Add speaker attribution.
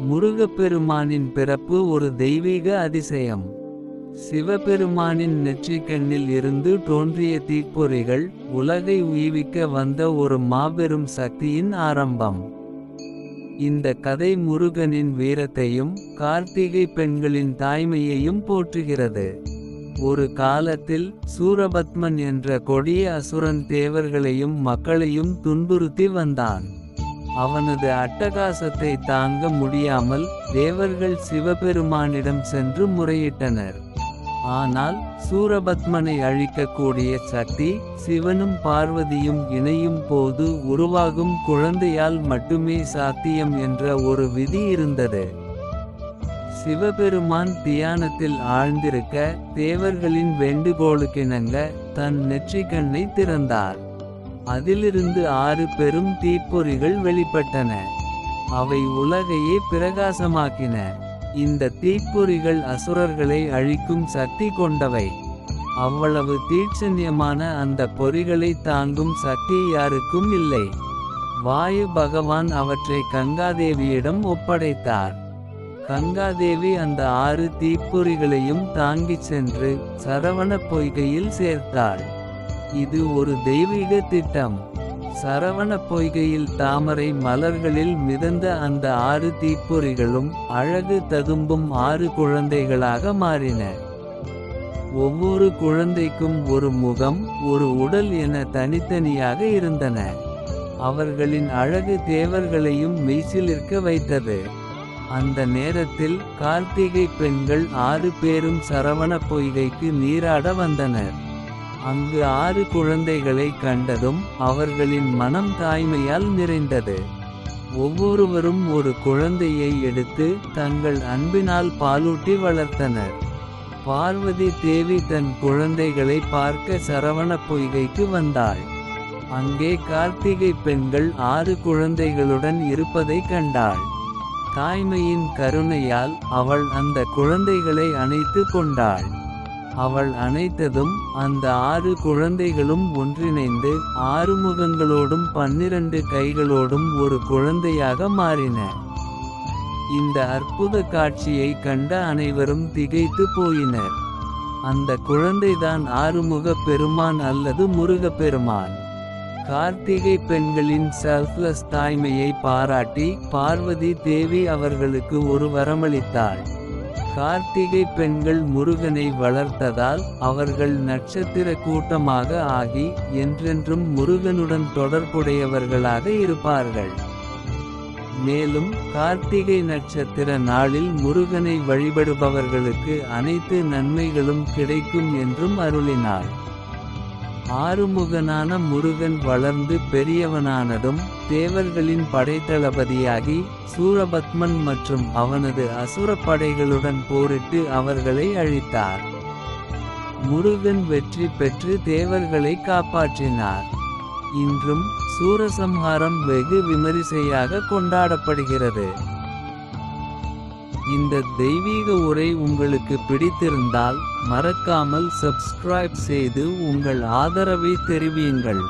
Speaker 1: முருகப்பெருமானின் பிறப்பு ஒரு தெய்வீக அதிசயம். சிவபெருமானின் நெற்றிக்கண்ணில் இருந்து தோன்றிய தீப்பொறிகள் உலகை உய்விக்க வந்த ஒரு மாபெரும் சக்தியின் ஆரம்பம். இந்த கதை முருகனின் வீரத்தையும் கார்த்திகை பெண்களின் தாய்மையையும் போற்றுகிறது. ஒரு காலத்தில் சூரபத்மன் என்ற கொடிய அசுரன் தேவர்களையும் மக்களையும் துன்புறுத்தி வந்தான். அவனது அட்டகாசத்தை தாங்க முடியாமல் தேவர்கள் சிவபெருமானிடம் சென்று முறையிட்டனர். ஆனால் சூரபத்மனை அழிக்கக்கூடிய சக்தி சிவனும் பார்வதியும் இணையும் போது உருவாகும் குழந்தையால் மட்டுமே சாத்தியம் என்ற ஒரு விதி இருந்தது. சிவபெருமான் தியானத்தில் ஆழ்ந்திருக்க தேவர்களின் வேண்டுகோளுக்கிணங்க தன் நெற்றிக்கண்ணை திறந்தார். அதிலிருந்து 6 பெரும் தீப்பொறிகள் வெளிப்பட்டன. அவை உலகையே பிரகாசமாக்கின. இந்த தீப்பொறிகள் அசுரர்களை அழிக்கும் சக்தி கொண்டவை. அவ்வளவு தீட்சண்யமான அந்த பொறிகளை தாங்கும் சக்தி யாருக்கும் இல்லை. வாயு பகவான் அவற்றை கங்காதேவியிடம் ஒப்படைத்தார். கங்காதேவி அந்த 6 தீப்பொறிகளையும் தாங்கிச் சென்று சரவண பொய்கையில் சேர்த்தாள். இது ஒரு தெய்வீக திட்டம். சரவண பொய்கையில் தாமரை மலர்களில் மிதந்த அந்த 6 தீப்பொறிகளும் அழகு ததும்பும் 6 குழந்தைகளாக மாறின. ஒவ்வொரு குழந்தைக்கும் ஒரு முகம், ஒரு உடல் என தனித்தனியாக இருந்தன. அவர்களின் அழகு தேவர்களையும் மெய்சிலிர்க்க வைத்தது. அந்த நேரத்தில் கார்த்திகை பெண்கள் 6 பேரும் சரவண பொய்கைக்கு நீராட வந்தனர். அங்கு 6 குழந்தைகளை கண்டதும் அவர்களின் மனம் தாய்மையால் நிறைந்தது. ஒவ்வொருவரும் ஒரு குழந்தையை எடுத்து தங்கள் அன்பினால் பாலூட்டி வளர்த்தனர். பார்வதி தேவி தன் குழந்தைகளை பார்க்க சரவண பொய்கைக்கு வந்தாள். அங்கே கார்த்திகை பெண்கள் 6 குழந்தைகளுடன் இருப்பதை கண்டாள். தாய்மையின் கருணையால் அவள் அந்த குழந்தைகளை அணைத்து கொண்டாள். அவள் அணைத்ததும் அந்த 6 குழந்தைகளும் ஒன்றிணைந்து 6 முகங்களோடும் 12 கைகளோடும் ஒரு குழந்தையாக மாறின. இந்த அற்புத காட்சியை கண்ட அனைவரும் திகைத்து போயினர். அந்த குழந்தைதான் ஆறுமுக பெருமான் அல்லது முருகப்பெருமான். கார்த்திகை பெண்களின் செல்ஃப்லெஸ் தாய்மையை பாராட்டி பார்வதி தேவி அவர்களுக்கு ஒரு வரமளித்தாள். கார்த்திகை பெண்கள் முருகனை வளர்த்ததால் அவர்கள் நட்சத்திர கூட்டமாக ஆகி என்றென்றும் முருகனுடன் தொடர்புடையவர்களாக இருப்பார்கள். மேலும் கார்த்திகை நட்சத்திர நாளில் முருகனை வழிபடுபவர்களுக்கு அனைத்து நன்மைகளும் கிடைக்கும் என்றும் அருளினாள். ஆறுமுகனான முருகன் வளர்ந்து பெரியவனானதும் தேவர்களின் படைத்தளபதியாகி சூரபத்மன் மற்றும் அவனது அசுர படைகளுடன் போரிட்டு அவர்களை அழித்தார். முருகன் வெற்றி பெற்று தேவர்களை காப்பாற்றினார். இன்றும் சூரசம்ஹாரம் வெகு விமரிசையாக கொண்டாடப்படுகிறது. இந்த தெய்வீக உரை உங்களுக்கு பிடித்திருந்தால் மறக்காமல் சப்ஸ்கிரைப் செய்து உங்கள் ஆதரவை தெரிவியுங்கள்.